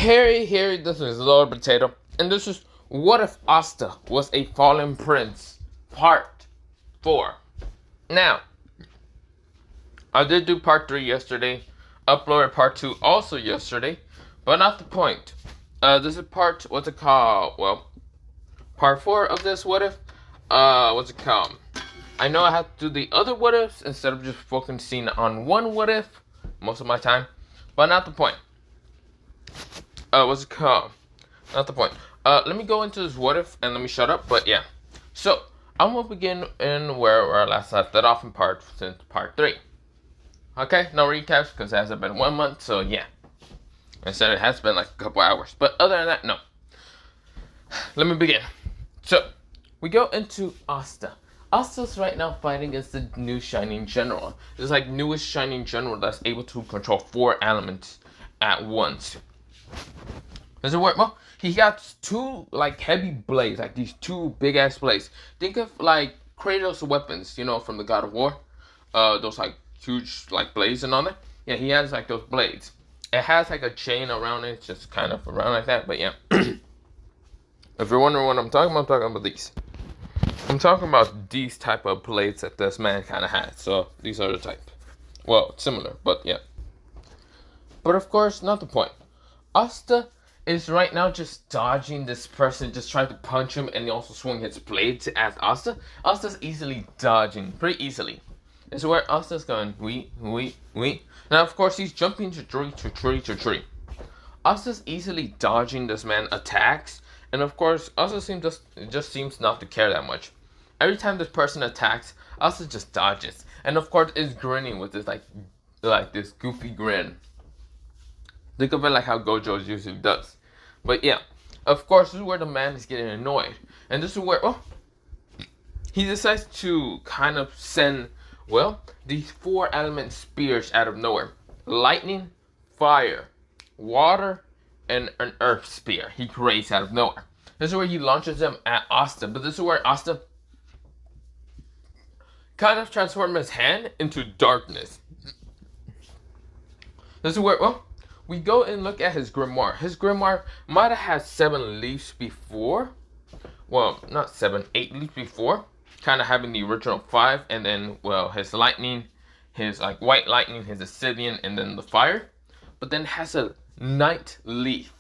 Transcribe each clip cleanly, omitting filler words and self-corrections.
Harry, this is Lord Potato, and this is What If Asta Was a Fallen Prince, Part 4. Now, I did do Part 3 yesterday, uploaded Part 2 also yesterday, but not the point. This is what's it called? Well, Part 4 of this What If, what's it called? I know I have to do the other What Ifs instead of just focusing on one What If most of my time, but not the point. What's it called? Not the point. Let me go into this What If and let me shut up, but yeah. So, I'm going to begin in where I last left that off in Part 3. Okay, no recaps because it hasn't been 1 month, so yeah. Instead, it has been like a couple hours, but other than that, no. Let me begin. So, we go into Asta. Asta's right now fighting against the new Shining General. It's like newest Shining General that's able to control 4 elements at once. Does it work? Well, he got 2 like heavy blades, like these 2 big ass blades. Think of like Kratos' weapons, you know, from the God of War. Those like huge like blades and all that. Yeah, he has like those blades. It has like a chain around it, just kind of around like that. But yeah, if you're wondering what I'm talking about these. I'm talking about these type of blades that this man kind of had. So these are the type. Well, similar, but yeah. But of course, not the point. Asta is right now just dodging this person, just trying to punch him, and he also swing his blade at Asta. Asta's easily dodging, pretty easily. This is where Asta's going, we. Now, of course, he's jumping to tree. Asta's easily dodging this man's attacks, and of course, Asta just seems not to care that much. Every time this person attacks, Asta just dodges, and of course, is grinning with this like this goofy grin. Think of it like how Gojo usually does. But yeah, of course, this is where the man is getting annoyed. And this is where, he decides to kind of send, these 4 element spears out of nowhere. Lightning, fire, water, and an earth spear he creates out of nowhere. This is where he launches them at Asta. But this is where Asta kind of transforms his hand into darkness. This is where, we go and look at his grimoire. His grimoire might have had 7 leaves before. Well, not 7, 8 leaves before. Kind of having the original 5. And then, his lightning, his like white lightning, his obsidian, and then the fire. But then has a night leaf.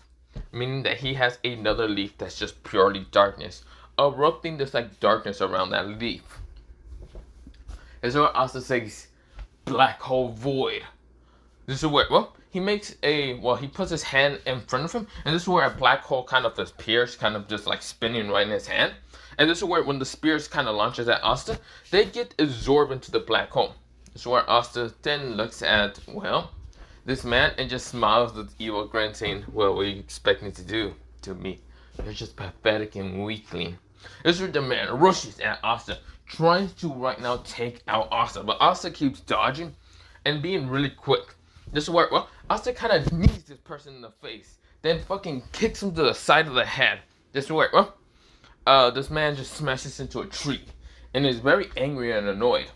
Meaning that he has another leaf that's just purely darkness. Erupting this like darkness around that leaf. This is where Asta says, black hole void. This is where, he makes he puts his hand in front of him, and this is where a black hole kind of appears, kind of just like spinning right in his hand. And this is where when the spears kind of launches at Asta, they get absorbed into the black hole. This is where Asta then looks at, this man and just smiles with evil grin saying, what are you expecting to do to me? You're just pathetic and weakling. This is where the man rushes at Asta, trying to right now take out Asta, but Asta keeps dodging and being really quick. This is where, Asta kind of knees this person in the face, then fucking kicks him to the side of the head. This is where, this man just smashes into a tree and is very angry and annoyed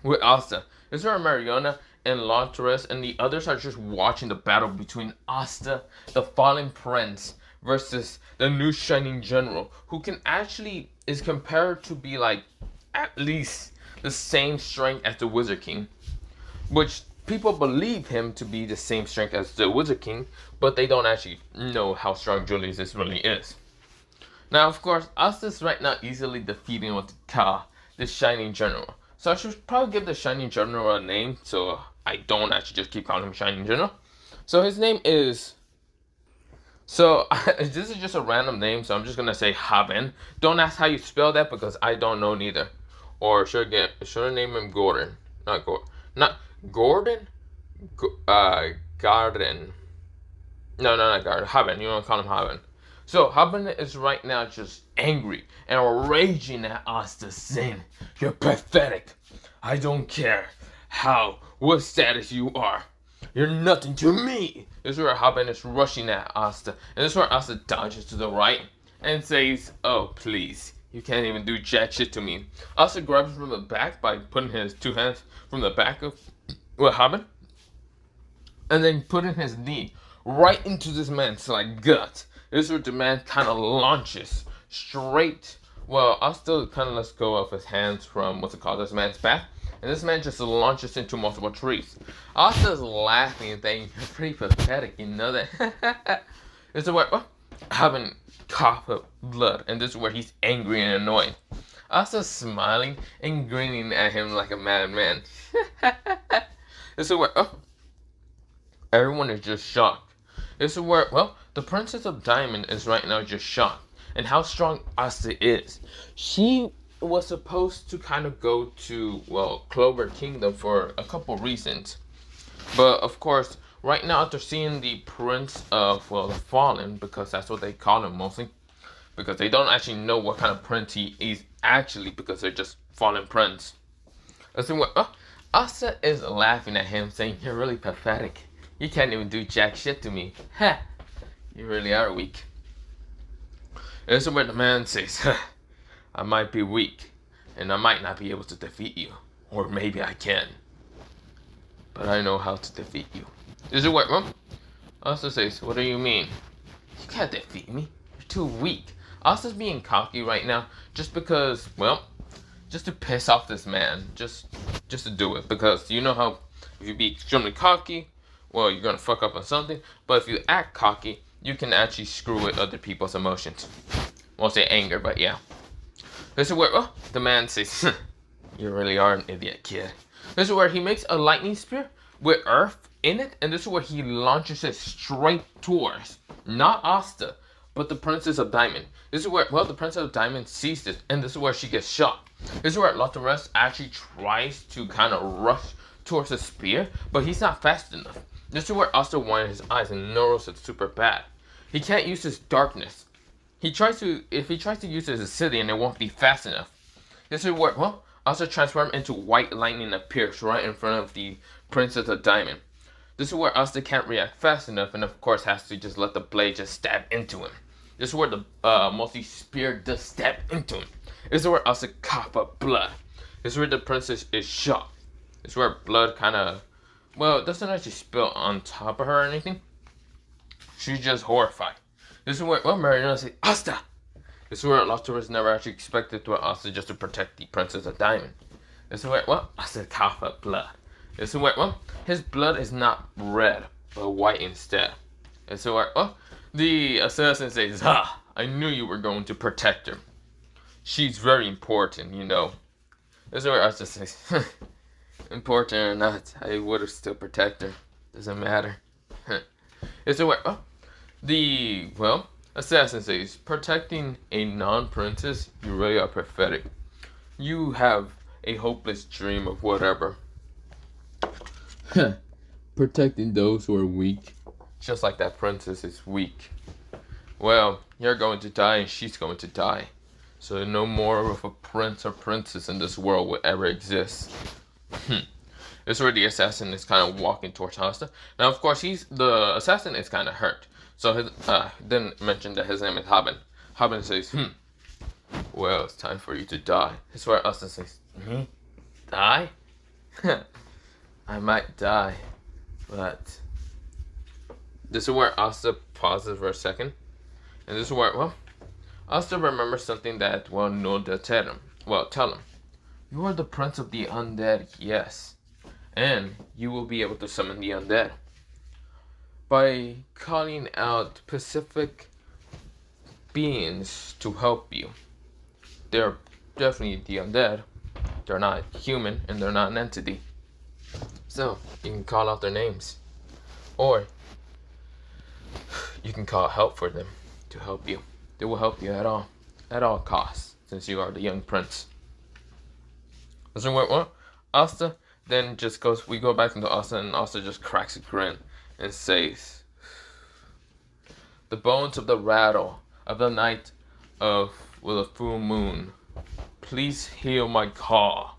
with Asta. This is where Mariana and Lontaris and the others are just watching the battle between Asta, the fallen prince, versus the new Shining General, who is compared to be like at least the same strength as the Wizard King, which people believe him to be the same strength as the Wizard King, but they don't actually know how strong Julius really is. Now, of course, Asta's right now easily defeating with the Shining General. So I should probably give the Shining General a name, so I don't actually just keep calling him Shining General. So his name is... this is just a random name, so I'm just going to say Haben. Don't ask how you spell that, because I don't know neither. Or should I name him Gordon? Not Gordon? Garden. No, not Garden. Haben. You want to call him Haben. So, Haben is right now just angry and raging at Asta, saying, you're pathetic. I don't care what status you are. You're nothing to me. This is where Haben is rushing at Asta. And this is where Asta dodges to the right and says, oh, please. You can't even do jack shit to me. Asta grabs him from the back by putting his 2 hands from the back of Haben. And then putting his knee right into this man's like gut. This is where the man kind of launches straight. Well, Asta kind of lets go of his hands from what's it called, this man's back, and this man just launches into multiple trees. Asta's laughing and thinking, "You're pretty pathetic, you know that." This is where having cough of blood, and this is where he's angry and annoyed. Asta's smiling and grinning at him like a madman. This is where everyone is just shocked. This is where the Princess of Diamond is right now just shocked. And how strong Asta is. She was supposed to kind of go to, Clover Kingdom for a couple reasons. But, of course, right now after seeing the Prince of, the Fallen, because that's what they call him mostly, because they don't actually know what kind of prince he is actually, because they're just Fallen Prince. Let's see what, Asta is laughing at him, saying, "You're really pathetic. You can't even do jack shit to me. Ha! You really are weak." This is where the man says, "I might be weak, and I might not be able to defeat you. Or maybe I can. But I know how to defeat you." This is where Asta says, "What do you mean? You can't defeat me. You're too weak." Asta's being cocky right now just because, just to piss off this man. Just to do it. Because you know how if you be extremely cocky, you're going to fuck up on something. But if you act cocky, you can actually screw with other people's emotions. Won't say anger, but yeah. This is where the man says, "You really are an idiot, kid." This is where he makes a lightning spear with earth in it, and this is where he launches it straight towards not Asta, but the Princess of Diamond. This is where the Princess of Diamond sees this, and this is where she gets shot. This is where Lotaress actually tries to kind of rush towards the spear, but he's not fast enough. This is where Asta winds his eyes and knows it's super bad. He can't use his darkness. If he tries to use his obsidian, it won't be fast enough. This is where, Asta transforms into white lightning appears right in front of the Princess of Diamond. This is where Asta can't react fast enough, and of course has to just let the blade just stab into him. This is where the multi-spear does stab into him. This is where Asta cough up blood. This is where the princess is shocked. This is where blood kind of, it doesn't actually spill on top of her or anything. She's just horrified. This is where, Marina says, "Asta!" This is where Lotaress never actually expected to Asta just to protect the Princess of Diamond. This is where, Asta cough up blood. This is where, his blood is not red, but white instead. This is where, the assassin says, "Ha! I knew you were going to protect her. She's very important, you know." This is where Asta says, "Important or not, I would have still protected her. Doesn't matter." This is where, the assassin says, "Protecting a non-princess, you really are pathetic. You have a hopeless dream of whatever." Protecting those who are weak, just like that princess is weak. You're going to die and she's going to die. So no more of a prince or princess in this world will ever exist. This is where the assassin is kind of walking towards Asta. Now, of course, the assassin is kind of hurt. So his didn't mention that his name is Haben. Haben says, "It's time for you to die." This is where Asta says, "Me? Die? I might die, but..." This is where Asta pauses for a second. And this is where, Asta remembers something that, Undead tell him. Tell him. "You are the prince of the undead, yes. And you will be able to summon the undead by calling out specific beings to help you. They're definitely the undead. They're not human, and they're not an entity. So, you can call out their names. Or, you can call help for them to help you. They will help you at all costs, since you are the young prince." So what? Asta then just goes, we go back into Asta, and Asta just cracks a grin and says, "The bones of the rattle of the night with a full moon, please heal my caw,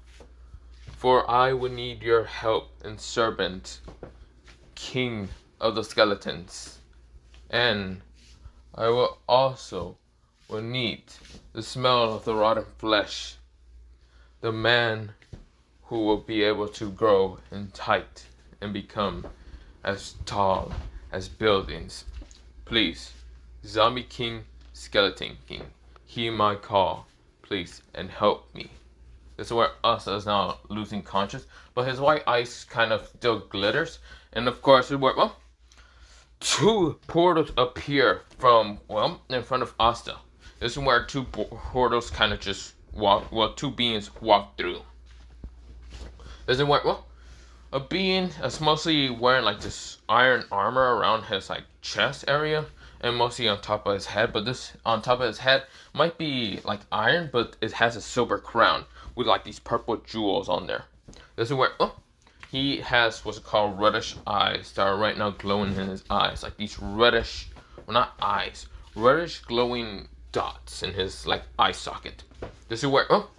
for I will need your help and servant, king of the skeletons. And I will also need the smell of the rotten flesh, the man who will be able to grow in height and become as tall as buildings. Please, Zombie King, Skeleton King, hear my call, please, and help me. This is where Asta is now losing conscious, but his white eyes kind of still glitters. And of course, well, two portals appear from, well, in front of Asta. This is where two portals kind of just walk, well, two beings walk through. This is where, well, a being is mostly wearing like this iron armor around his like chest area and mostly on top of his head, but this on top of his head might be like iron, but it has a silver crown with like these purple jewels on there. This is where, oh, he has what's called reddish eyes that are right now glowing in his eyes, like these reddish, well, not eyes, reddish glowing dots in his like eye socket. This is where, oh,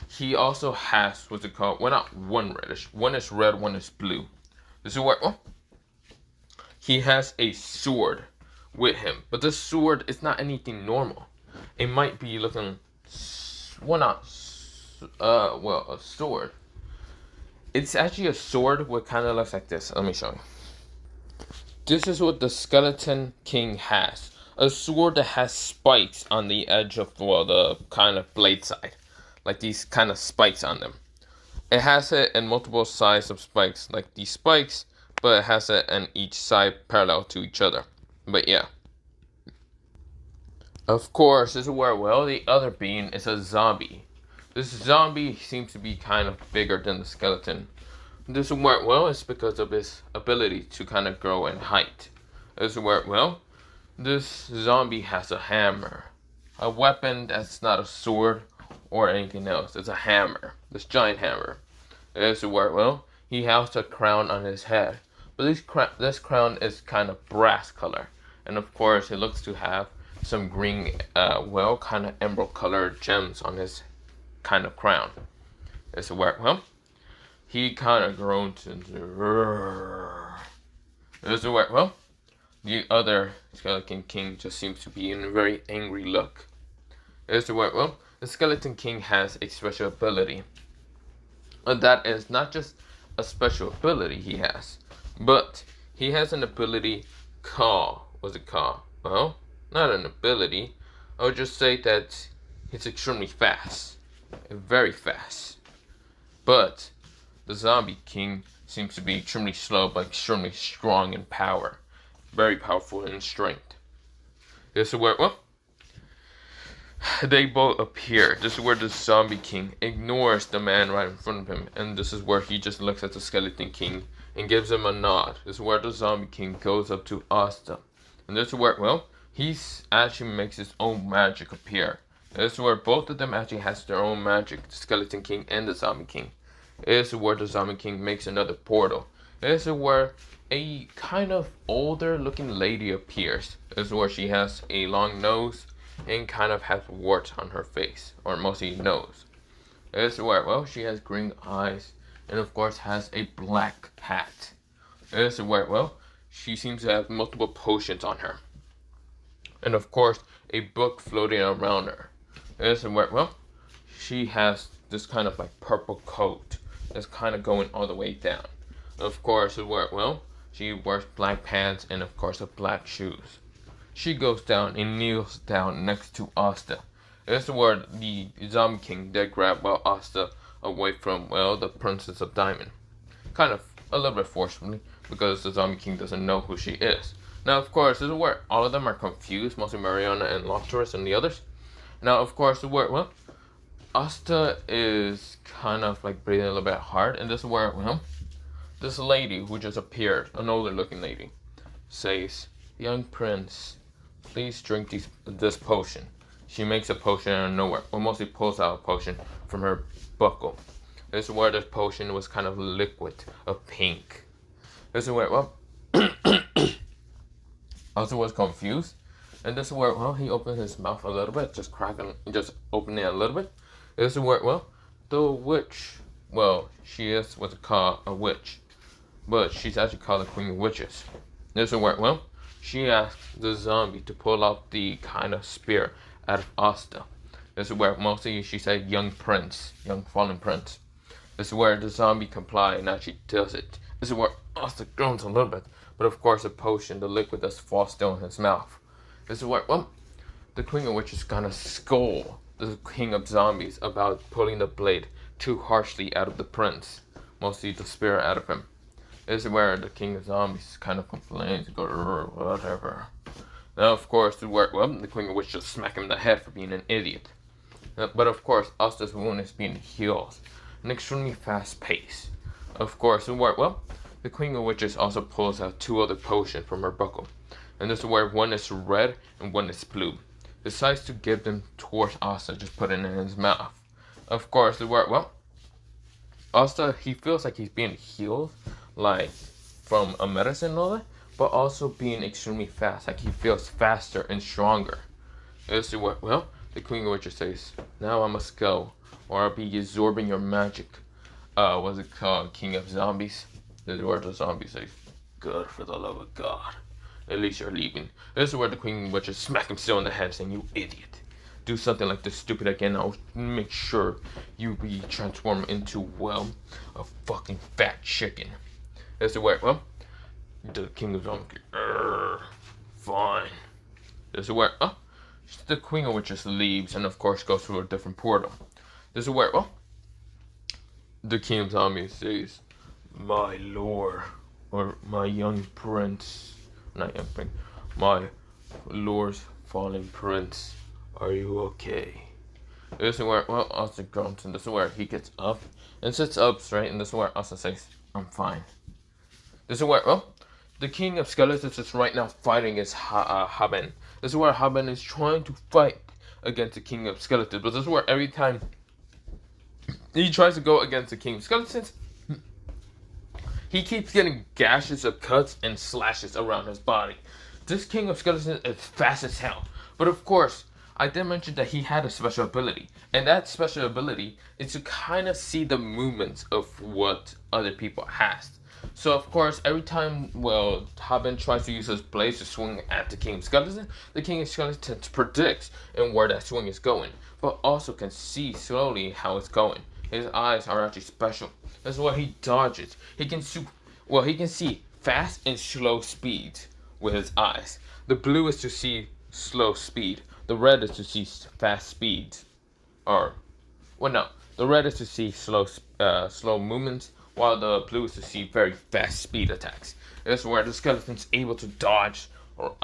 he also has what's it called, well, not one reddish, one is red, one is blue. This is where, oh, he has a sword with him, but this sword is not anything normal. It might be looking, well, not, well, a sword. It's actually a sword what kind of looks like this. Let me show you. This is what the Skeleton King has. A sword that has spikes on the edge of, well, the kind of blade side. Like these kind of spikes on them. It has it in multiple sides of spikes, like these spikes, but it has it in each side parallel to each other. But yeah. Of course, this is where, well, the other being is a zombie. This zombie seems to be kind of bigger than the skeleton. This is where, well, it's because of his ability to kind of grow in height. This is where, well, this zombie has a hammer. A weapon that's not a sword or anything else. It's a hammer. This giant hammer. This is where, well, he has a crown on his head. But this crown is kind of brass color. And of course, it looks to have some green, well, kind of emerald colored gems on his kind of crown. This is where, well, he kind of groans into. This is where, well, the other Skeleton King just seems to be in a very angry look. This is where, well, the Skeleton King has a special ability. And that is not just a special ability he has, but he has an ability called, what's it called? Well, not an ability. I would just say that he's extremely fast. Very fast. But the Zombie King seems to be extremely slow but extremely strong in power. Very powerful in strength. This is where, well, they both appear. This is where the Zombie King ignores the man right in front of him. And this is where he just looks at the Skeleton King and gives him a nod. This is where the Zombie King goes up to Asta. And this is where, well, he actually makes his own magic appear. This is where both of them actually has their own magic. The Skeleton King and the Zombie King. This is where the Zombie King makes another portal. This is where a kind of older looking lady appears. This is where she has a long nose and kind of has warts on her face, or mostly nose. This is where, well, she has green eyes and of course has a black hat. This is where, well, she seems to have multiple potions on her. And of course, a book floating around her. This is where, well, she has this kind of like purple coat that's kind of going all the way down. Of course, this is where, well, she wears black pants and of course black shoes. She goes down and kneels down next to Asta. This is where the Zombie King did grab, well, Asta away from, well, the Princess of Diamond. Kind of a little bit forcefully, because the Zombie King doesn't know who she is. Now, of course, this is where all of them are confused, mostly Mariana and Lofturus and the others. Now, of course, where, well, Asta is kind of like breathing a little bit hard, and this is where, well, this lady who just appeared, an older looking lady, says, "Young prince, please drink this potion." She makes a potion out of nowhere, or mostly pulls out a potion from her buckle. This is where this potion was kind of liquid, of pink. This is where, well, Asta was confused. And this is where, well, he opened his mouth a little bit, just cracking, just opening it a little bit. This is where, well, the witch, well, she is what's called a witch, but she's actually called the Queen of Witches. This is where, well, she asks the zombie to pull out the kind of spear out of Asta. This is where mostly she said, "Young prince, young fallen prince." This is where the zombie complies and actually does it. This is where Asta groans a little bit, But of course, the potion, the liquid, does fall still in his mouth. This is where, well, the Queen of Witches gonna scold the King of Zombies about pulling the blade too harshly out of the prince, mostly the spirit out of him. This is where the King of Zombies kind of complains, go whatever. Now, of course, the Queen of Witches just smack him in the head for being an idiot. But of course, Asta's wound is being healed, an extremely fast pace. Of course, the Queen of Witches also pulls out 2 other potions from her buckle, and this is where one is red and one is blue. Decides to give them towards Asta, just put it in his mouth. Of course, Asta, he feels like he's being healed, like from a medicine and all that, but also being extremely fast, like he feels faster and stronger. This is what, the Queen of Witches says, now I must go, or I'll be absorbing your magic. What's it called? King of Zombies? This is where the zombie says, good, for the love of God. At least you're leaving. This is where the Queen of Witches smack him still in the head, saying, you idiot. Do something like this stupid again, I'll make sure you be transformed into, a fucking fat chicken. This is where, the King of Zombies, fine. This is where, the Queen of Witches leaves and of course goes through a different portal. This is where, the King of Zombies says, my lord, or my young prince, not young prince, my lord's fallen prince, are you okay? This is where, Asta grunts, and this is where he gets up and sits up straight, and this is where Asta says, I'm fine. This is where, the King of Skeletons is right now fighting against Haben. This is where Haben is trying to fight against the King of Skeletons, but this is where every time he tries to go against the King of Skeletons, he keeps getting gashes of cuts and slashes around his body. This King of Skeletons is fast as hell. But of course, I did mention that he had a special ability. And that special ability is to kind of see the movements of what other people has. So of course, every time, Haben tries to use his blades to swing at the King of Skeletons, the King of Skeletons predicts and where that swing is going, but also can see slowly how it's going. His eyes are actually special. That's why he dodges. He can see fast and slow speeds with his eyes. The blue is to see slow speed. The red is to see fast speeds. The red is to see slow movements, while the blue is to see very fast speed attacks. This is where the skeleton's able to dodge or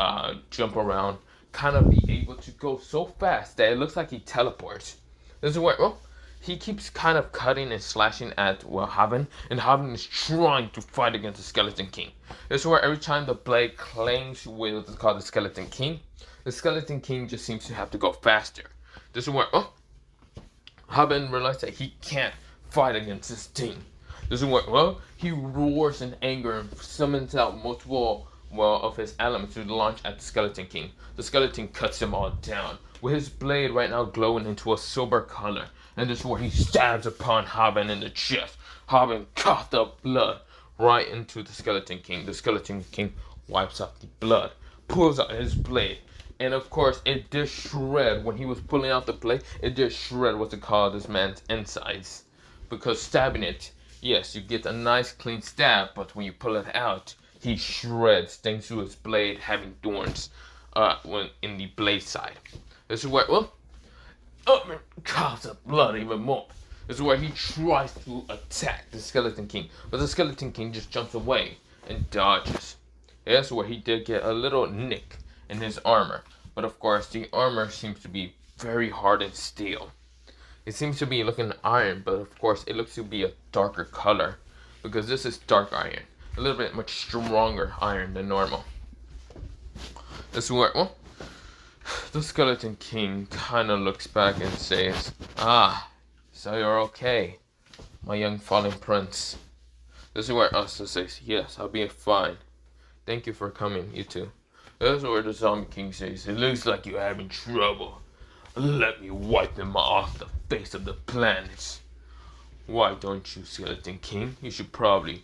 jump around, kind of be able to go so fast that it looks like he teleports. This is where, he keeps kind of cutting and slashing at, Haben, and Haben is trying to fight against the Skeleton King. This is where every time the blade clangs with what's called the Skeleton King, the Skeleton King just seems to have to go faster. This is where, Haben realizes that he can't fight against this team. This is where, he roars in anger and summons out multiple, of his elements to launch at the Skeleton King. The Skeleton cuts them all down, with his blade right now glowing into a silver color. And this is where he stabs upon Haben in the chest. Haben coughs up blood right into the Skeleton King. The Skeleton King wipes out the blood, pulls out his blade, and of course it did shred. When he was pulling out the blade, it did shred what's it called, this man's insides. Because stabbing it, yes, you get a nice clean stab, but when you pull it out, he shreds thanks to his blade having thorns when in the blade side. This is where, coughs up blood even more. This is where he tries to attack the Skeleton King, but the Skeleton King just jumps away and dodges. That's where he did get a little nick in his armor, but of course the armor seems to be very hardened steel. It seems to be looking iron, but of course it looks to be a darker color, because this is dark iron, a little bit much stronger iron than normal. This is where, the Skeleton King kind of looks back and says, so you're okay, my young fallen prince. This is where Asta says, yes, I'll be fine. Thank you for coming, you two. This is where the Zombie King says, it looks like you're having trouble. Let me wipe them off the face of the planet. Why don't you, Skeleton King? You should probably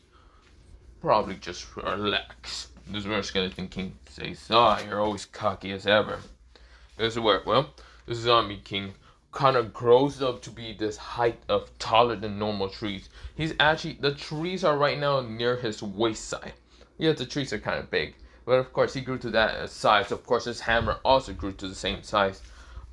just relax. This is where Skeleton King says, you're always cocky as ever. This is where, the Zombie King kind of grows up to be this height of taller than normal trees. He's actually, the trees are right now near his waist side. Yeah, the trees are kind of big. But of course, he grew to that size. Of course, his hammer also grew to the same size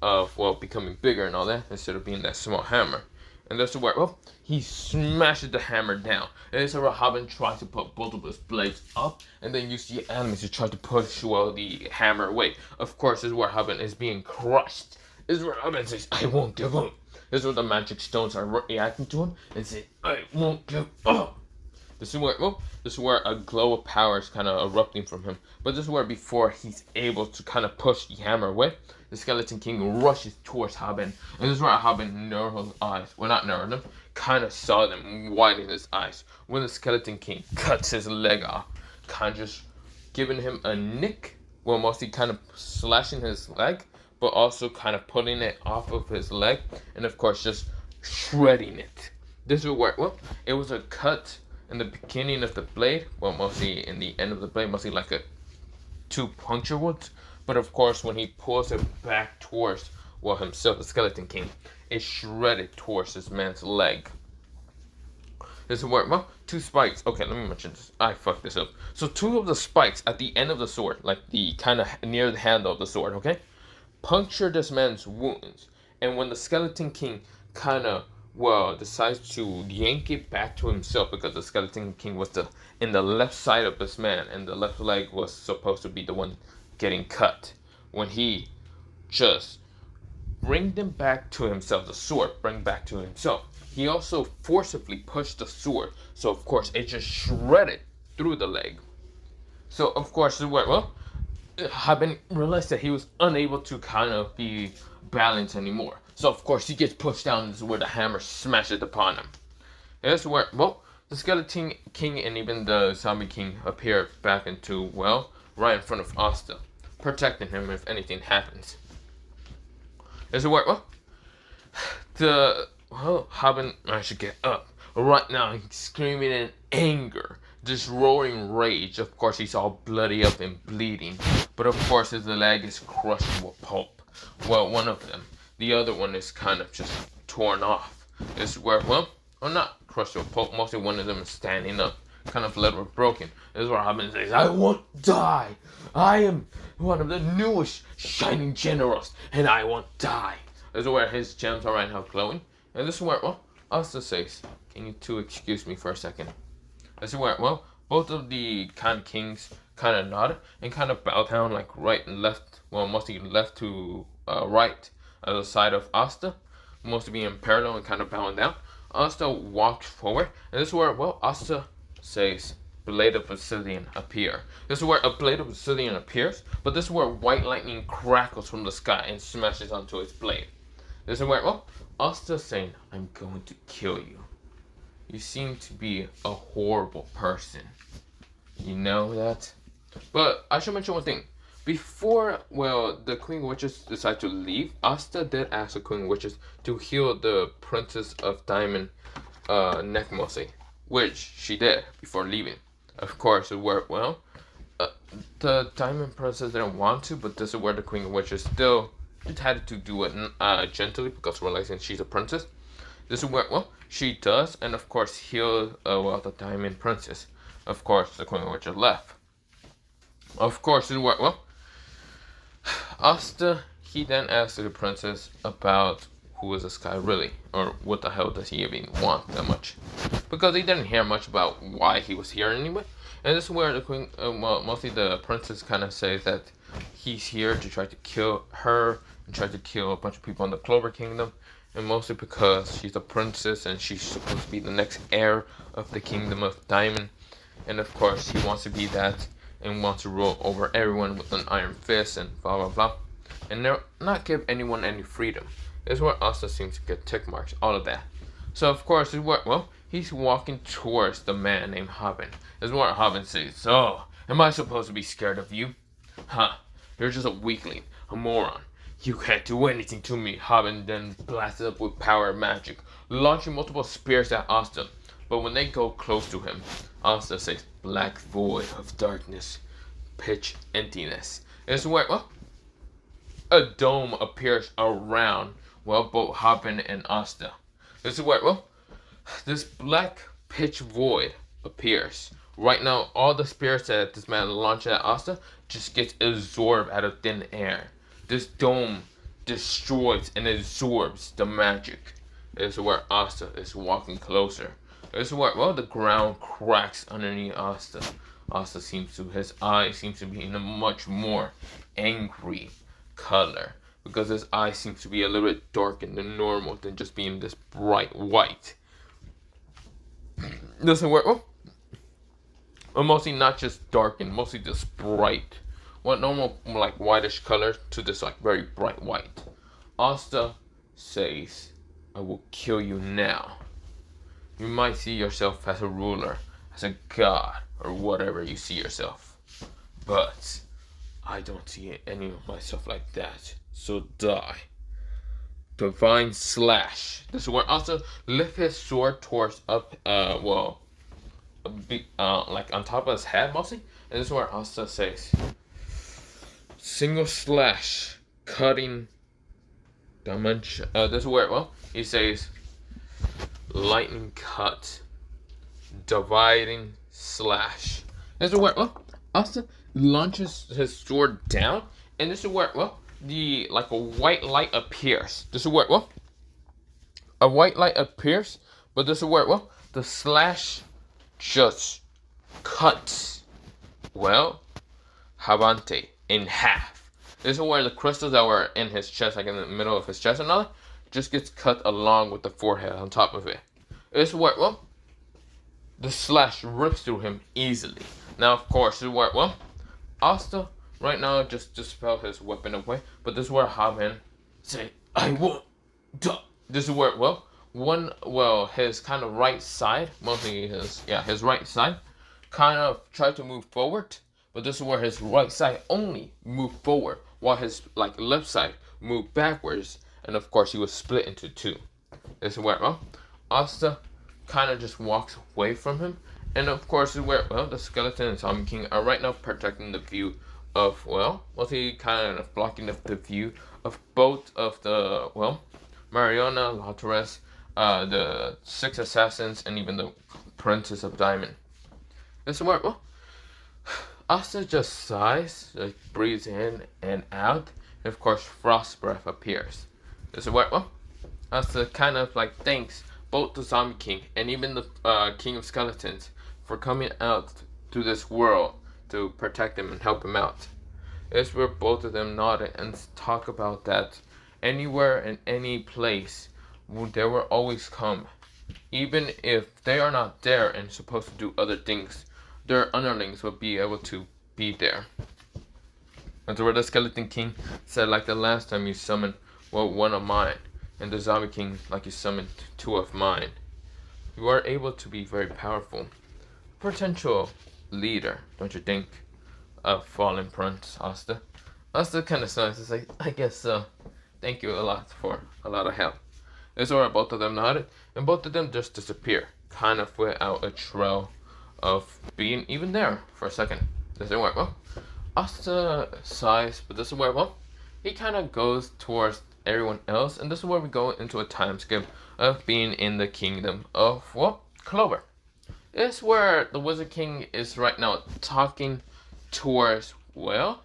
of, well, becoming bigger and all that, instead of being that small hammer. And that's where, well, he smashes the hammer down. And this is where Robin tries to put both of his blades up, and then you see enemies who try to push, well, the hammer away. Of course, this is where Robin is being crushed. This is where Robin says, I won't give up. This is where the magic stones are reacting to him and say, I won't give up. This is where a glow of power is kind of erupting from him. But this is where, before he's able to kind of push the hammer away, the Skeleton King rushes towards Haben. And this is where Haben narrowed his eyes. Well, not narrowed them, kind of saw them widen his eyes. When the Skeleton King cuts his leg off, kind of just giving him a nick. Well, mostly kind of slashing his leg, but also kind of pulling it off of his leg. And of course, just shredding it. This is where, well, it was a cut in the beginning of the blade, well, mostly in the end of the blade, mostly like a 2 puncture wounds. But of course, when he pulls it back towards, well, himself, the Skeleton King, it shredded towards this man's leg. This is where, well, 2 spikes. Okay, let me mention this. I fucked this up. So 2 of the spikes at the end of the sword, like the kind of near the handle of the sword, okay, puncture this man's wounds. And when the Skeleton King kind of, well, decides to yank it back to himself, because the Skeleton King was in the left side of this man, and the left leg was supposed to be the one getting cut. When he just bring them back to himself, the sword bring back to himself, he also forcibly pushed the sword, so of course it just shredded through the leg. So of course, well, Haben realized that he was unable to kind of be balanced anymore. So of course he gets pushed down. This is where the hammer smashes upon him. And this is where, well, the Skeleton King and even the Zombie King appear back into, well, right in front of Asta, protecting him if anything happens. This is where, well, Haben managed to get up. Right now he's screaming in anger, this roaring rage. Of course he's all bloody up and bleeding, but of course his leg is crushed to a pulp. Well, one of them. The other one is kind of just torn off. This is where, well, or not crushed to a pulp, mostly one of them is standing up, kind of leg were broken. This is where Haben says, I won't die. I am one of the newest shining generals, and I won't die. This is where his gems are right now glowing. And this is where, well, Asta says, can you two excuse me for a second? This is where, well, both of the kind of kings kind of nod and kind of bow down, like right and left, well, mostly left to right at the side of Asta, mostly being parallel and kind of bowing down. Asta walks forward, and this is where, well, Asta says, blade of obsidian appear. This is where a blade of obsidian appears, but this is where white lightning crackles from the sky and smashes onto its blade. This is where, well, Asta saying, I'm going to kill you. You seem to be a horrible person. You know that? But I should mention one thing. Before, well, the Queen Witches decide to leave, Asta did ask the Queen Witches to heal the Princess of Diamond neck mostly, which she did before leaving. Of course, it worked well. The Diamond Princess didn't want to, but this is where the Queen Witches still had to do it gently, because realizing she's a princess. This is where, well, she does, and of course heal, well, the Diamond Princess. Of course, the Queen Witches left. Of course, it worked well. Asta, he then asked the princess about who is this guy really, or what the hell does he even want that much, because he didn't hear much about why he was here anyway. And this is where the queen, well, mostly the princess kind of says that he's here to try to kill her and try to kill a bunch of people in the Clover Kingdom, and mostly because she's a princess and she's supposed to be the next heir of the Kingdom of Diamond, and of course he wants to be that and wants to rule over everyone with an iron fist and blah blah blah, and not give anyone any freedom. This is where Asta seems to get tick marks, all of that. So of course, well, he's walking towards the man named Haben. This is where Haben says, "Oh, am I supposed to be scared of you? Huh? You're just a weakling, a moron. You can't do anything to me." Haben then blasted up with power and magic, launching multiple spears at Asta. But when they go close to him, Asta says, "Black void of darkness, pitch emptiness." This is where, well, a dome appears around, well, both Haben and Asta. This is where, well, this black pitch void appears Right now, all the spirits that this man launched at Asta just gets absorbed out of thin air. This dome destroys and absorbs the magic. This is where Asta is walking closer. This is where, well, the ground cracks underneath Asta. Asta his eyes seems to be in a much more angry color, because his eyes seems to be a little bit darker than normal than just being this bright white. This is where, well, mostly not just darkened, mostly just bright. What normal like whitish color to this like very bright white. Asta says, I will kill you now. You might see yourself as a ruler, as a god, or whatever you see yourself. But I don't see any of myself like that. So die. Divine slash. This is where Asta lift his sword towards up, like on top of his head mostly. And this is where Asta says, single slash, cutting dimension. This is where, well, he says, lightning cut, dividing slash. This is where, well, Asta launches his sword down, and this is where, well, the like a white light appears. This is where, well, a white light appears, but this is where, well, the slash just cuts, well, Havante in half. This is where the crystals that were in his chest, like in the middle of his chest and all that, just gets cut along with the forehead on top of it. This is where, well, the slash rips through him easily. Now, of course, this is where, well, Asta right now just dispelled his weapon away, but this is where Haben say, I won't die. This is where, well, his kind of right side, mostly his right side, kind of tried to move forward, but this is where his right side only moved forward, while his like left side moved backwards, and of course he was split into two. This is where, well, Asta kind of just walks away from him, and of course this is where, well, the skeleton and Zombie King are right now protecting the view of, well, mostly kind of blocking the view of both of the, well, Mariana, Lateres, the 6 assassins, and even the Princess of Diamond. This is where, well, Asta just sighs, like breathes in and out, and of course Frost Breath appears. This is where, well, Asta kind of like thanks both the Zombie King and even the King of Skeletons for coming out to this world to protect him and help him out. It's where both of them nodded and talk about that anywhere and any place they will always come. Even if they are not there and supposed to do other things, their underlings will be able to be there. And so where the Skeleton King said, like the last time you summoned, well, one of mine, and the Zombie King, like you summoned 2 of mine. You are able to be very powerful. Potential leader, don't you think? Of Fallen Prince, Asta. Asta kind of smiles and says, I guess so. Thank you a lot for a lot of help. This is where both of them nodded, and both of them just disappear, kind of without a trail of being even there for a second. This is where, well, Asta sighs, but this is where, well, he kind of goes towards everyone else, and this is where we go into a time skip of being in the kingdom of, well, Clover. This is where the Wizard King is right now talking towards, well,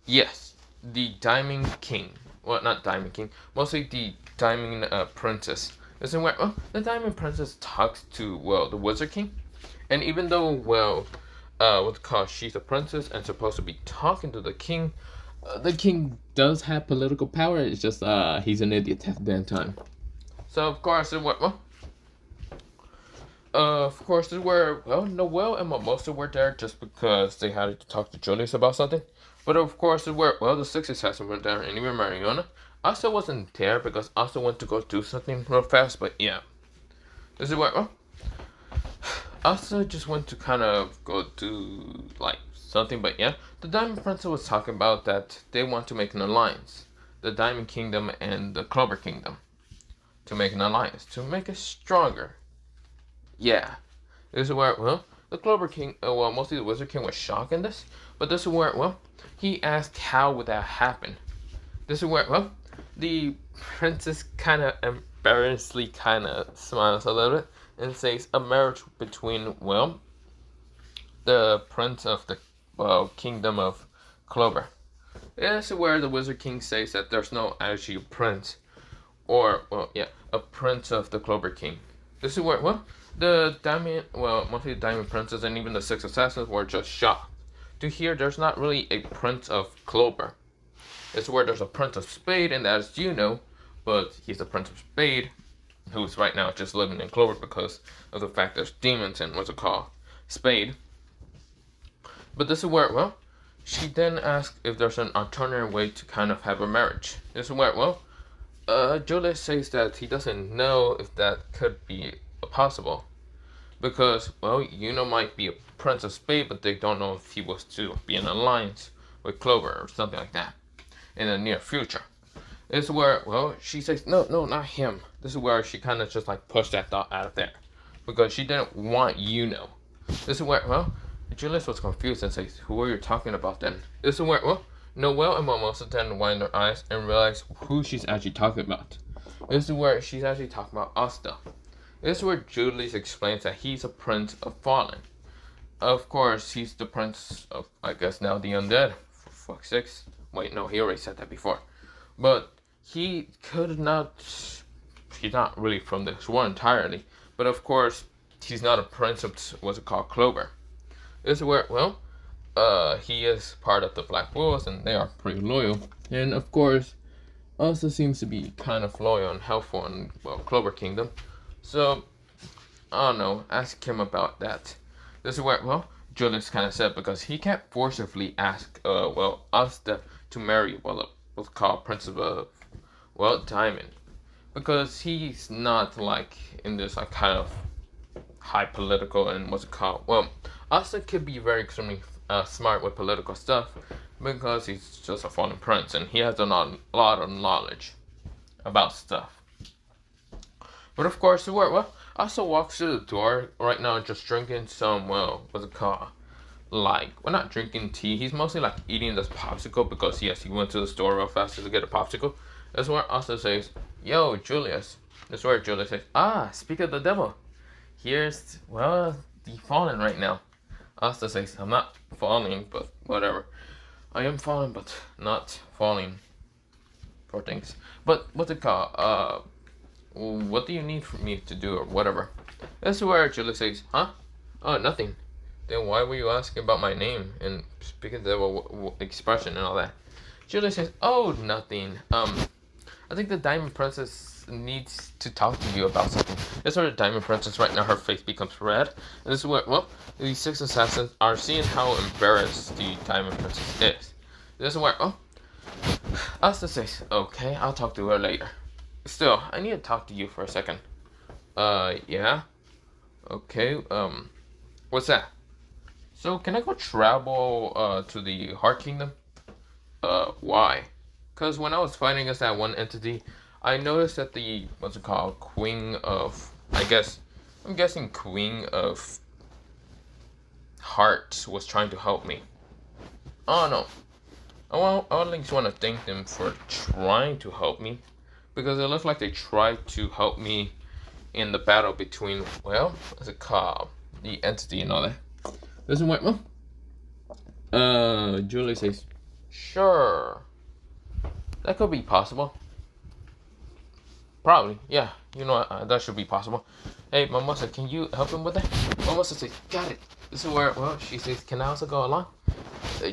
yes, the Diamond King. Well, not Diamond King, mostly the Diamond Princess. This is where, well, the Diamond Princess talks to, well, the Wizard King. And even though, well, what's it called, she's a princess and supposed to be talking to the king does have political power. It's just, he's an idiot at that time. So, of course, this is where, well, Noelle and Mimosa were there just because they had to talk to Julius about something. But, of course, this is where, well, the 6 assassins were there, and even Mariana. Asta wasn't there because Asta went to go do something real fast, but yeah. This is where, well, Asta just went to kind of go do, like, something, but yeah. The Diamond Princess was talking about that they want to make an alliance. The Diamond Kingdom and the Clover Kingdom. To make an alliance. To make it stronger. Yeah. This is where, well, the Clover King, well, mostly the Wizard King was shocked in this. But this is where, well, he asked how would that happen. This is where, well, the princess kind of embarrassedly kind of smiles a little bit and says a marriage between, well, the prince of the kingdom of Clover. This is where the Wizard King says that there's no actually prince, or a prince of the Clover King. This is where mostly the Diamond Princess and even the Six Assassins were just shocked to hear there's not really a prince of Clover. This is where there's a prince of Spade, and as you know, but he's the prince of Spade, who's right now just living in Clover because of the fact there's demons in Spade. But this is where, she then asked if there's an alternative way to kind of have a marriage. This is where, Julius says that he doesn't know if that could be possible. Because, might be a prince of Spade, but they don't know if he was to be in an alliance with Clover or something like that in the near future. This is where, she says, no, not him. This is where she kind of just like pushed that thought out of there. Because she didn't want This is where, Julius was confused and says, who are you talking about then? This is where, Noelle and Mimosa then widened their eyes and realized who she's actually talking about. This is where she's actually talking about Asta. This is where Julius explains that he's a prince of Fallen. Of course, he's the prince of, I guess now, the Undead. For fuck's sakes. Wait, no, he already said that before. But he's not really from this world entirely. But of course, he's not a prince of Clover. This is where, he is part of the Black Wolves, and they are pretty loyal. And of course, also seems to be kind of loyal and helpful in, Clover Kingdom. So, I don't know, ask him about that. This is where, Julius kind of said, because he can't forcibly ask, Asta to marry, what's called Prince of, Diamond. Because he's not, like, in this, like, kind of high political and Asta could be very extremely smart with political stuff because he's just a fallen prince and he has a lot of knowledge about stuff. But of course, Asta walks through the door right now just drinking some, not drinking tea. He's mostly like eating this popsicle because, yes, he went to the store real fast to get a popsicle. That's where Asta says, yo, Julius. That's where Julius says, speak of the devil. Here's, the fallen right now. Asta says, I'm not falling, but whatever. I am falling, but not falling for things. But what's it called? What do you need from me to do or whatever? That's where Julius says, huh? Oh, nothing. Then why were you asking about my name and speaking the expression and all that? Julius says, oh, nothing. I think the Diamond Princess needs to talk to you about something. That's where the Diamond Princess right now, her face becomes red. And this is where, the Six Assassins are seeing how embarrassed the Diamond Princess is. This is where, Asta says, okay, I'll talk to her later. Still, I need to talk to you for a second. Yeah? Okay, what's that? So, can I go travel, to the Heart Kingdom? Why? Because when I was fighting against that one entity, I noticed that the, Queen of, I'm guessing Queen of Hearts was trying to help me. Oh, no. I at least want to thank them for trying to help me. Because it looks like they tried to help me in the battle between, what's it called? The entity and all that. This is what, Julie says, sure. That could be possible. Probably, yeah. That should be possible. Hey, Mimosa, can you help him with that? Mimosa says, got it. This is where, she says, can I also go along?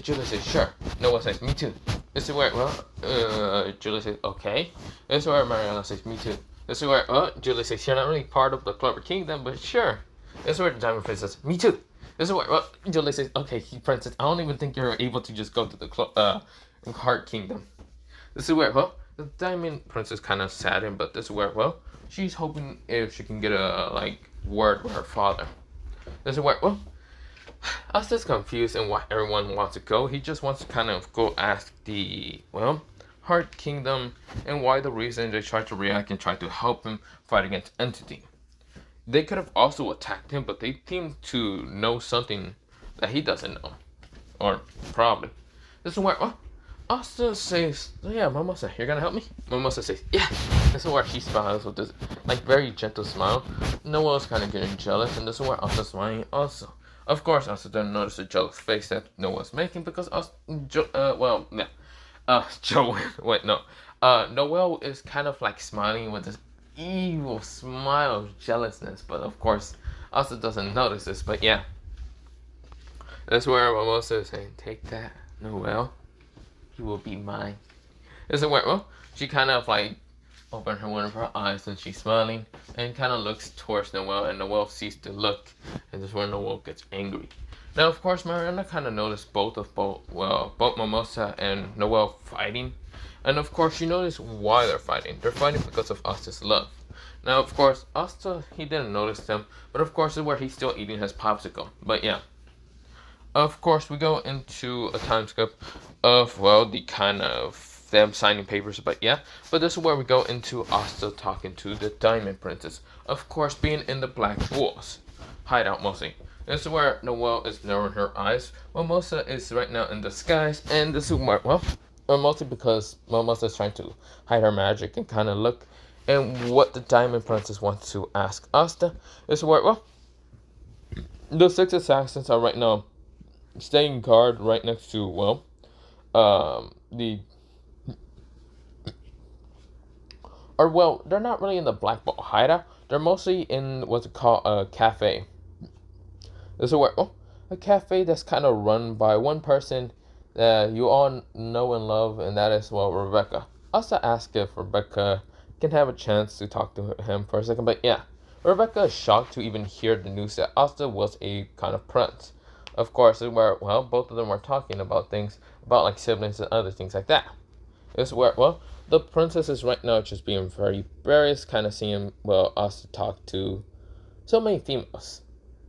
Julie says, sure. Noah says, me too. This is where, Julie says, okay. This is where Mariana says, me too. This is where, Julie says, you're not really part of the Clover Kingdom, but sure. This is where the Diamond Princess says, me too. This is where, Julie says, okay, Princess, I don't even think you're able to just go to the Heart Kingdom. This is where, the Diamond Princess kind of saddened, but this is where, she's hoping if she can get a, word with her father. This is where, Asta's confused in why everyone wants to go. He just wants to kind of go ask the, Heart Kingdom and why the reason they tried to react and try to help him fight against Entity. They could have also attacked him, but they seem to know something that he doesn't know. Or probably. This is where, Asta says, yeah, Mimosa, you're gonna help me? Mimosa says, yeah. This is where she smiles with this, very gentle smile. Noel's kind of getting jealous, and this is where Asta's smiling also. Of course, Asta didn't notice the jealous face that Noel's making because Joe, wait, no. Noel is kind of like smiling with this evil smile of jealousness, but of course, Asta doesn't notice this, but yeah. That's where Mimosa is saying, take that, Noel. He will be mine. This is where, well, she kind of like opened one of her eyes and she's smiling and kind of looks towards Noel, and Noel sees the look, and this is where Noel gets angry. Now, of course, Mariana kind of noticed both Mimosa and Noel fighting, and of course, she noticed why they're fighting. They're fighting because of Asta's love. Now, of course, Asta, he didn't notice them, but of course, this is where he's still eating his popsicle. But yeah. Of course, we go into a time skip of, well, the kind of them signing papers, but yeah. But this is where we go into Asta talking to the Diamond Princess. Of course, being in the Black Wolves hideout mostly. This is where Noelle is narrowing her eyes. Mimosa is right now in disguise, and this is where, well, mostly because Mimosa is trying to hide her magic and kind of look. And what the Diamond Princess wants to ask Asta is where, well, the 6 assassins are right now staying guard right next to, well, they're not really in the Black Ball hideout. They're mostly in what's it called, a cafe. This is where, a cafe that's kind of run by one person that you all know and love, and that is, well, Rebecca. Asta asked if Rebecca can have a chance to talk to him for a second, but yeah. Rebecca is shocked to even hear the news that Asta was a kind of prince. Of course, where, well, both of them were talking about things, about like siblings and other things like that. It's where, well, the princess is right now just being very embarrassed, kind of seeing, well, Asta talk to so many females.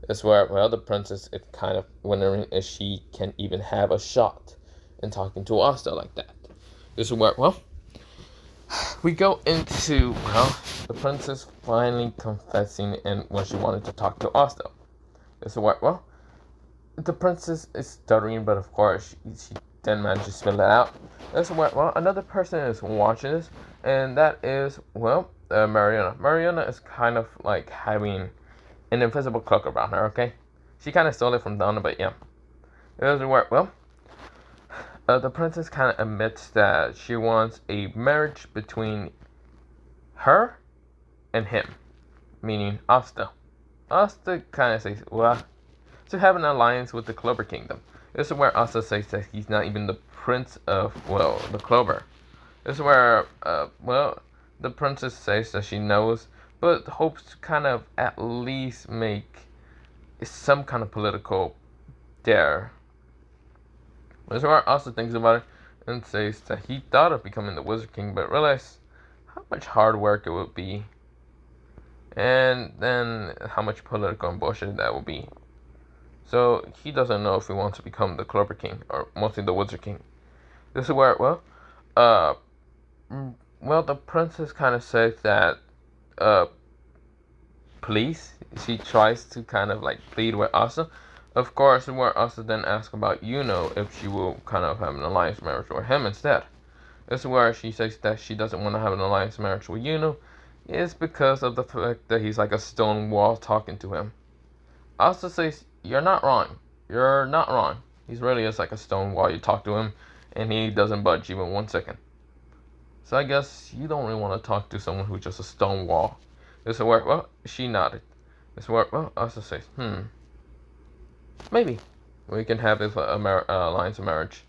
It's where, well, the princess is kind of wondering if she can even have a shot in talking to Asta like that. This is where, well, we go into, well, the princess finally confessing and when she wanted to talk to Asta. This is where, well, the princess is stuttering, but of course she then managed to spill it out. This is where, well, another person is watching this, and that is, well, Mariana. Mariana is kind of like having an invisible cloak around her, okay? She kind of stole it from Donna, but yeah. This is where, well, the princess kind of admits that she wants a marriage between her and him, meaning Asta. Asta kind of says, well, to have an alliance with the Clover Kingdom. This is where Asta says that he's not even the prince of, well, the Clover. This is where, well, the princess says that she knows, but hopes to kind of at least make some kind of political dare. This is where Asta thinks about it and says that he thought of becoming the Wizard King, but realized how much hard work it would be, and then how much political and bullshit that would be. So he doesn't know if he wants to become the Clover King or mostly the Wizard King. This is where, well, the princess kind of says that, please. She tries to kind of like plead with Asta. Of course, where Asta then asks about Yuno if she will kind of have an alliance marriage with him instead. This is where she says that she doesn't want to have an alliance marriage with Yuno, is because of the fact that he's like a stone wall talking to him. Asta says, you're not wrong. You're not wrong. He really is like a stone wall. You talk to him, and he doesn't budge even 1 second. So I guess you don't really want to talk to someone who's just a stone wall. This is where, well, she nodded. This is where, well, Asta says, maybe we can have this alliance of marriage.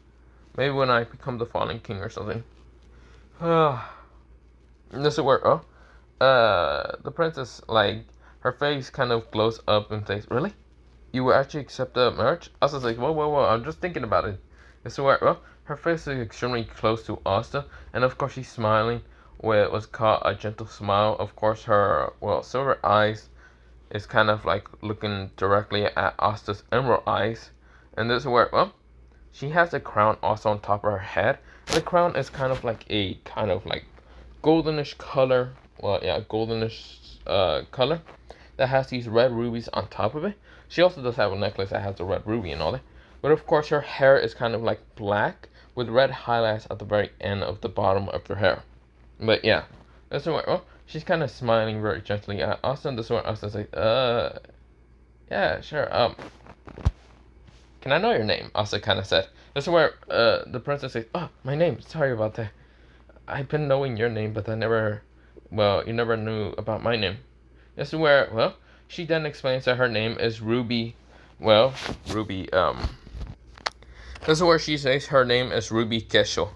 Maybe when I become the fallen king or something. This is where, the princess, like, her face kind of glows up and says, really? You will actually accept the marriage? Asta's like, whoa, I'm just thinking about it. This is where, well, her face is extremely close to Asta, and of course she's smiling with what's called a gentle smile. Of course her, well, silver eyes is kind of like looking directly at Asta's emerald eyes. And this is where, well, she has a crown also on top of her head. The crown is kind of like a kind of like goldenish color. Well, yeah, goldenish color that has these red rubies on top of it. She also does have a necklace that has a red ruby and all that. But of course her hair is kind of like black with red highlights at the very end of the bottom of her hair. But yeah, that's where, well, she's kind of smiling very gently at Asta. This is where Asta says, yeah, sure, can I know your name? Asta kind of said. This is where the princess says, oh, my name. Sorry about that. I've been knowing your name, but you never knew about my name. This is where, she then explains that her name is Ruby. Well, Ruby, this is where she says her name is Ruby Kesho.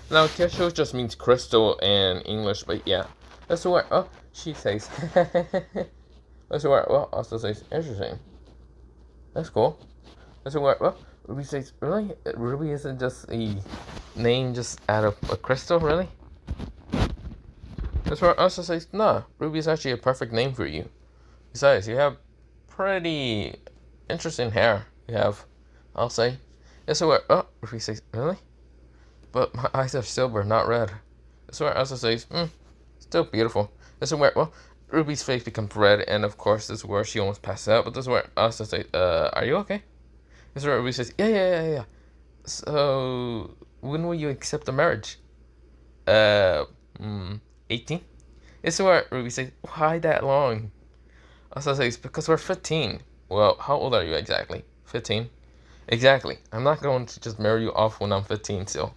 Now, Kesho just means crystal in English, but yeah. This is where, she says, this is where, also says, interesting. That's cool. This is where, Ruby says, really? Ruby isn't just a name just out of a crystal, really? That's where Asta says, nah, Ruby is actually a perfect name for you. Besides, you have pretty interesting hair. You have, I'll say. This is where, Ruby says, really? But my eyes are silver, not red. This is where Asta says, still beautiful. This is where, Ruby's face becomes red, and of course, this is where she almost passes out. But this is where Asta says, are you okay? This is where Ruby says, yeah. So, when will you accept the marriage? 18? This is where Ruby says, why that long? Asta says, because we're 15. Well, how old are you exactly? 15? Exactly. I'm not going to just marry you off when I'm 15 still.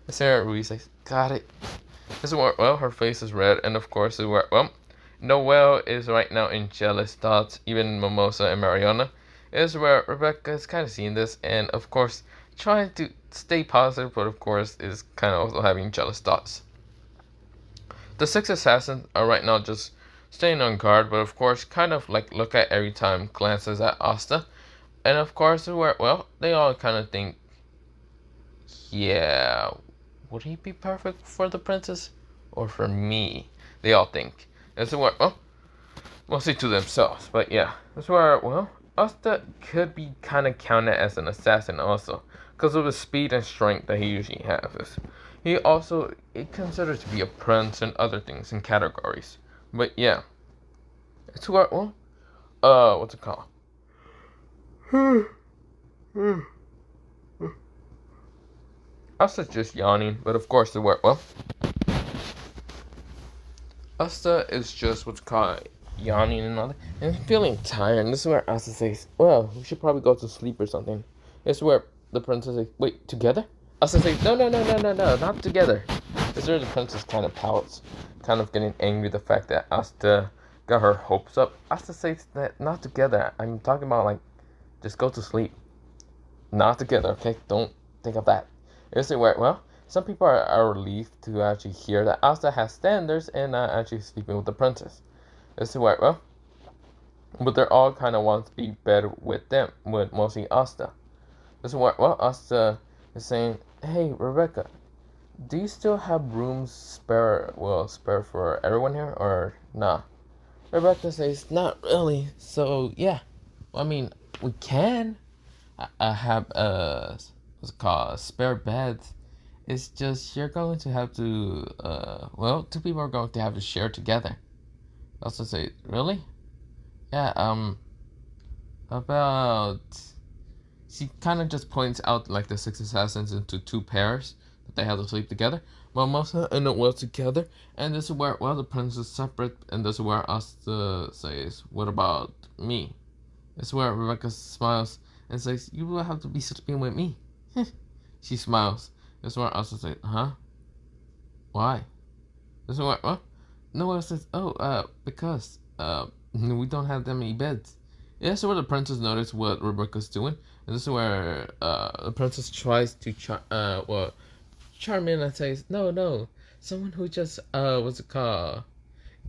This is where Ruby says, got it. This is where, her face is red, and of course, this is where, Noelle is right now in jealous thoughts, even Mimosa and Mariana. This is where Rebecca is kind of seeing this, and of course, trying to stay positive, but of course, is kind of also having jealous thoughts. The 6 assassins are right now just staying on guard, but of course, kind of like look at every time, glances at Asta, and of course, where, they all kind of think, yeah, would he be perfect for the princess or for me? They all think. This is where, mostly to themselves, but yeah, this is where, Asta could be kind of counted as an assassin also, because of the speed and strength that he usually has. He also is considered to be a prince and other things in categories. But yeah, it's where, what's it called? Asta's just yawning, but of course, Asta is just what's called yawning and all that, and feeling tired. And this is where Asta says, well, we should probably go to sleep or something. This is where the princess says, wait, together? Asta says, no, not together. This is where the princess kind of pouts, kind of getting angry the fact that Asta got her hopes up. Asta says that not together. I'm talking about, like, just go to sleep. Not together, okay? Don't think of that. This is where, some people are relieved to actually hear that Asta has standards and not actually sleeping with the princess. This is where, but they're all kind of want to be better with them, with mostly Asta. This is where, Asta is saying, hey, Rebecca, do you still have rooms spare for everyone here, or nah? Rebecca says, not really, so yeah. I mean, we can have, what's it called, spare beds. It's just you're going to have to, 2 people are going to have to share together. I also say, really? Yeah, about... She kind of just points out, like, the 6 assassins into 2 pairs that they have to sleep together. Mimosa and Noelle together. And this is where, the prince is separate. And this is where Asta says, what about me? This is where Rebecca smiles and says, you will have to be sleeping with me. She smiles. This is where Asta says, huh? Why? This is where, Noelle says, because, we don't have that many beds. Yeah, this is where the princess noticed what Rebecca's doing. And this is where, the princess tries to charm in and says, no, someone who just,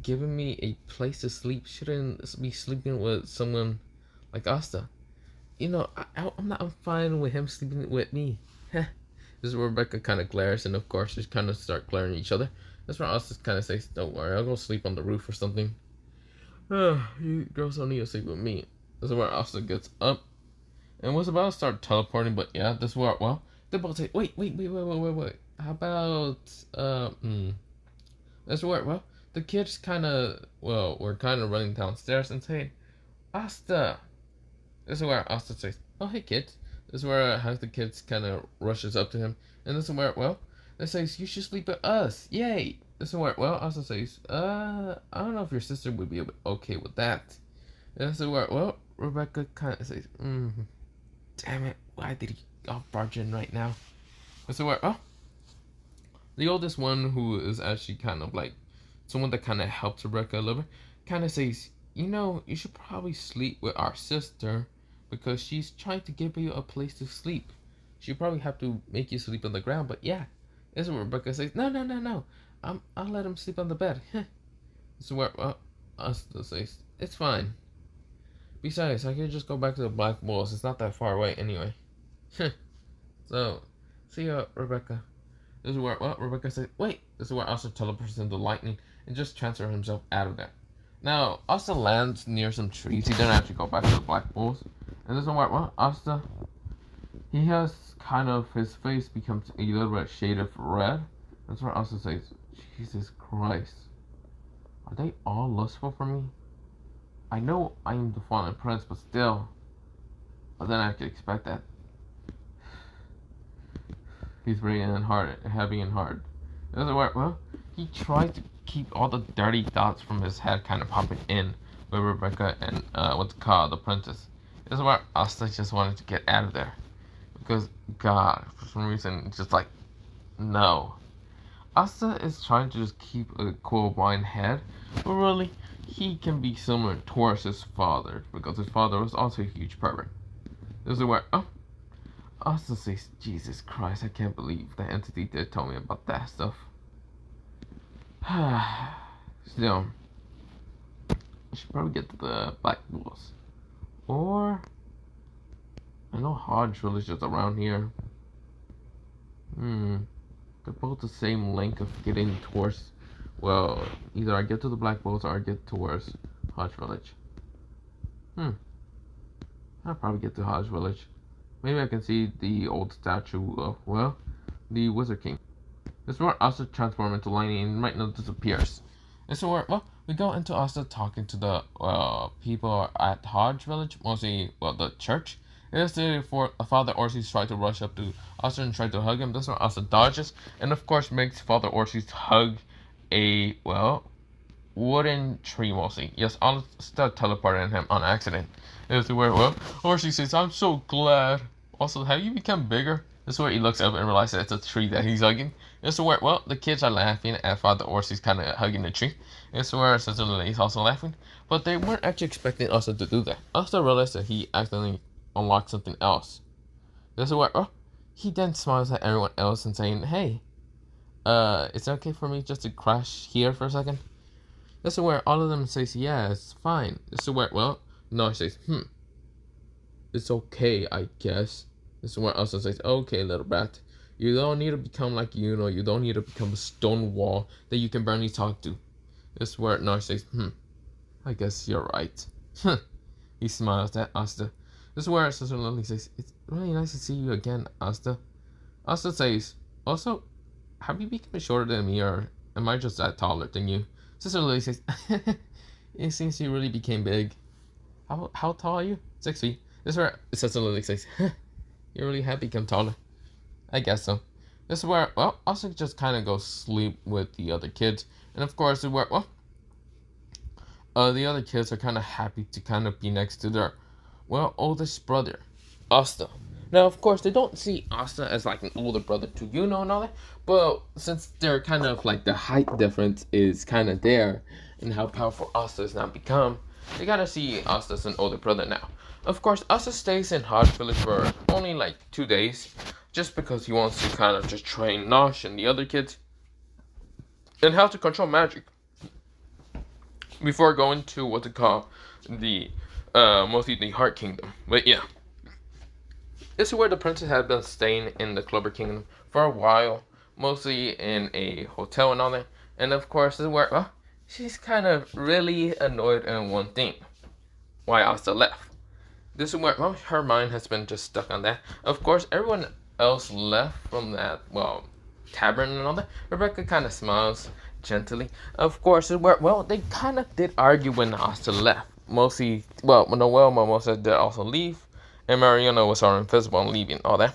giving me a place to sleep shouldn't be sleeping with someone like Asta. You know, I'm fine with him sleeping with me. This is where Rebecca kind of glares, and of course, they kind of start glaring at each other. That's where Asta kind of says, don't worry, I'll go sleep on the roof or something. You girls don't need to sleep with me. This is where Asta gets up and was about to start teleporting, but yeah, this is where, they both say, wait. How about, this is where, the kids kind of, we're kind of running downstairs and say, Asta. This is where Asta says, oh, hey, kids. This is where the kids kind of rushes up to him. And this is where, they say, you should sleep with us. Yay. This is where, Asta says, I don't know if your sister would be okay with that. And this is where, Rebecca kind of says, damn it. why did he barge in right now? So where, the oldest one, who is actually kind of like someone that kind of helps Rebecca a little bit, kind of says, you know, you should probably sleep with our sister because she's trying to give you a place to sleep. She'll probably have to make you sleep on the ground, but yeah. This is where Rebecca says, no. I'll let him sleep on the bed. This is where Asta says, it's fine. Besides, I could just go back to the Black Walls. It's not that far away anyway. So, see ya, Rebecca. This is where, Rebecca says, wait. This is where Asta teleports into lightning and just transfers himself out of there. Now, Asta lands near some trees. He doesn't actually go back to the Black Walls. And this is where, Asta, he has kind of, his face becomes a little bit shade of red. That's where Asta says, Jesus Christ. Are they all lustful for me? I know I am the fallen prince, but still. I didn't actually expect that. He's breathing hard, heavy and hard. This is where, he tried to keep all the dirty thoughts from his head kind of popping in with Rebecca and, the princess. This is where Asta just wanted to get out of there. Because, God, for some reason, it's just like, no. Asta is trying to just keep a cool mind head, but really, he can be similar towards his father, because his father was also a huge pervert. This is where, Asta says, Jesus Christ, I can't believe that entity did tell me about that stuff. Still, I should probably get to the Black Walls. Or, I know Hodge Village is around here. They're both the same length of getting towards, well, either I get to the Black Walls or I get towards Hodge Village. I'll probably get to Hodge Village. Maybe I can see the old statue of, well, the Wizard King. This is where Asta transforms into lightning and right now disappears. This is where, we go into Asta talking to the people at Hodge Village, mostly, the church. It is Father Orsi's try to rush up to Asta and try to hug him. This is where Asta dodges and of course makes Father Orsi's hug a, wooden tree mostly. Yes, Asta teleported him on accident. This is where, Orsi says, I'm so glad. Also, have you become bigger? This is where he looks up and realizes it's a tree that he's hugging. This is where, the kids are laughing at Father Orsi's kind of hugging the tree. This is where Sister Lily's also laughing. But they weren't actually expecting Asta to do that. Asta realized that he accidentally unlocked something else. This is where, he then smiles at everyone else and saying, hey, is it okay for me just to crash here for a second? This is where all of them says, yeah, it's fine. This is where, no, he says, it's okay, I guess. This is where Asta says, okay, little brat. You don't need to become like you don't need to become a stone wall that you can barely talk to. This is where Nar says, I guess you're right. He smiles at Asta. This is where Sister Lily says, it's really nice to see you again, Asta. Asta says, also, have you become shorter than me or am I just that taller than you? Sister Lily says, it seems you really became big. How tall are you? 6 feet. This is where Sister Lily says, you really have become taller. I guess so. This is where, Asta just kind of goes sleep with the other kids. And of course, this is where, the other kids are kind of happy to kind of be next to their, oldest brother, Asta. Now, of course, they don't see Asta as like an older brother to and all that. But since they're kind of like the height difference is kind of there and how powerful Asta has now become, they gotta see Asta as an older brother now. Of course, Asta stays in Hodge Village for only like 2 days, just because he wants to kind of just train Nosh and the other kids and how to control magic before going to what they call the mostly the Heart Kingdom. But yeah, this is where the princess had been staying in the Clover Kingdom for a while, mostly in a hotel and all that. And of course, this is where she's kind of really annoyed in one thing: why Asta left. This is where her mind has been just stuck on that. Of course, everyone else left from that tavern and all that. Rebecca kind of smiles gently. Of course, this is where they kind of did argue when Asta left. Mostly, Noel Mimosa did also leave, and Mariana was all invisible and leaving all that.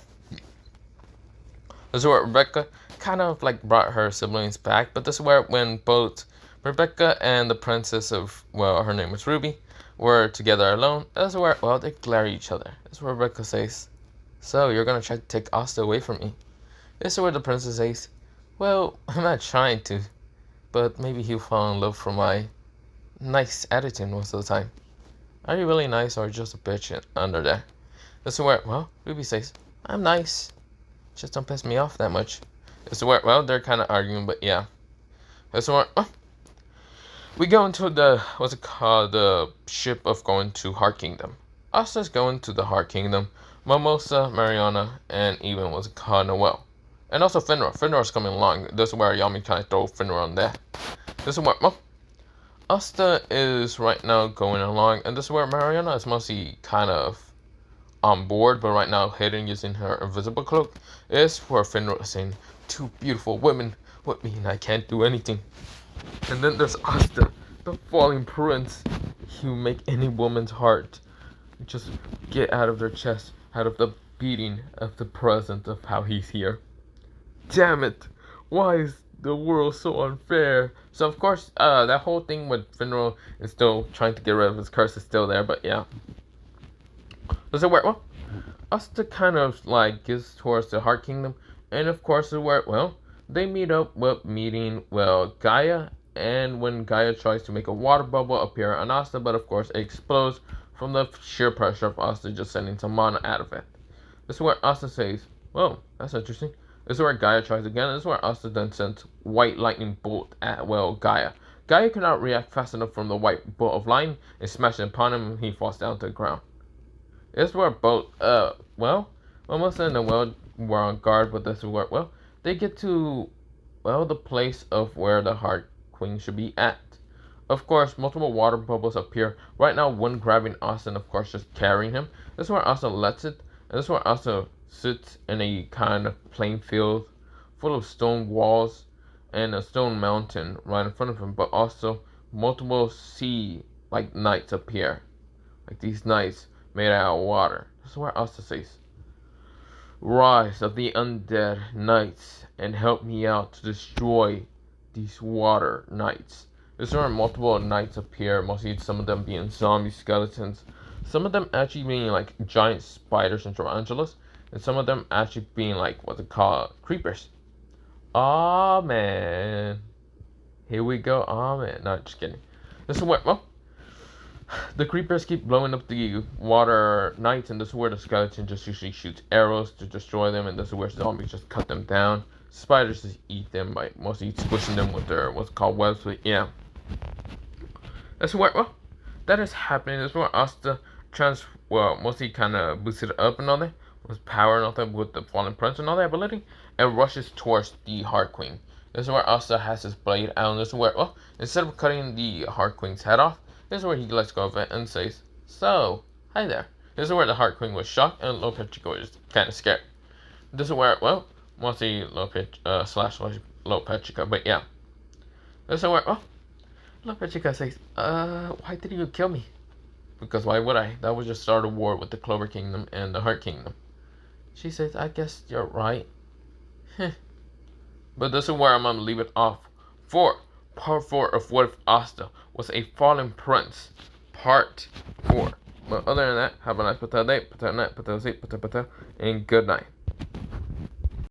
This is where Rebecca kind of like brought her siblings back. But this is where when both Rebecca and the princess of her name was Ruby were together alone. That's where they glare at each other. That's where Rebecca says, So, you're gonna try to take Asta away from me? This is where the princess says, well, I'm not trying to, but maybe he'll fall in love for my nice attitude most of the time. Are you really nice or just a bitch under there? This is where, well, Ruby says, I'm nice. Just don't piss me off that much. This is where, well, they're kind of arguing, but yeah. This is where, we go into the, what's it called, the ship of going to Heart Kingdom. Asta's going to the Heart Kingdom. Mimosa, Mariana, and even what's it called, Noelle. And also Finra. Finra's coming along. This is where Yami kind of throw Finra on there. This is where, well, Asta is right now going along. And this is where Mariana is mostly kind of on board, but right now hidden using her invisible cloak. Is where Finra is saying, two beautiful women with me and I can't do anything. And then there's Asta, the falling prince. He will make any woman's heart just get out of their chest, out of the beating of the presence of how he's here. Damn it! Why is the world so unfair? So of course, that whole thing with Finra is still trying to get rid of his curse is still there, but yeah. So where, well, Asta kind of like gets towards the Heart Kingdom, and of course, where, well, they meet up with meeting, well, Gaia, and when Gaia tries to make a water bubble appear on Asta, but of course it explodes from the sheer pressure of Asta just sending some mana out of it. This is where Asta says, whoa, that's interesting. This is where Gaia tries again. This is where Asta then sends white lightning bolt at, well, Gaia. Gaia cannot react fast enough from the white bolt of lightning and smashes upon him and he falls down to the ground. This is where both, well, Mimosa and Noelle were on guard, but this is where, well, they get to, well, the place of where the Heart Queen should be at. Of course, multiple water bubbles appear. Right now, one grabbing Asta and, of course, just carrying him. This is where Asta lets it. And this is where Asta sits in a kind of plain field full of stone walls and a stone mountain right in front of him. But also, multiple sea-like knights appear. Like these knights made out of water. This is where Asta says, rise of the undead knights and help me out to destroy these water knights. This is where multiple knights appear, mostly some of them being zombie skeletons, some of them actually being like giant spiders and tarantulas, and some of them actually being like what's it called, creepers. Aw, man. Here we go. Aw, man. No, just kidding. This is where, well, the creepers keep blowing up the water knights, and this is where the skeleton just usually shoots arrows to destroy them, and this is where zombies just cut them down. Spiders just eat them by mostly squishing them with their what's called webs, but yeah. That's where, well, that is happening. That's where Asta mostly kind of boosted up and all that, with power and all that, with the Fallen Prince and all that ability, and rushes towards the Heart Queen. This is where Asta has his blade out, and this is where, well, instead of cutting the Heart Queen's head off, this is where he lets go of it and says, so, hi there. This is where the Heart Queen was shocked, and Lo Petrico is kind of scared. This is where, well, mostly Lo Petrico, but yeah. This is where, well, Lo Petrico says, why didn't you kill me? Because why would I? That would just start a war with the Clover Kingdom and the Heart Kingdom. She says, I guess you're right. But this is where I'm gonna leave it off for part 4 of What If Asta Was a Fallen Prince, part 4. But other than that, have a nice day, and good night.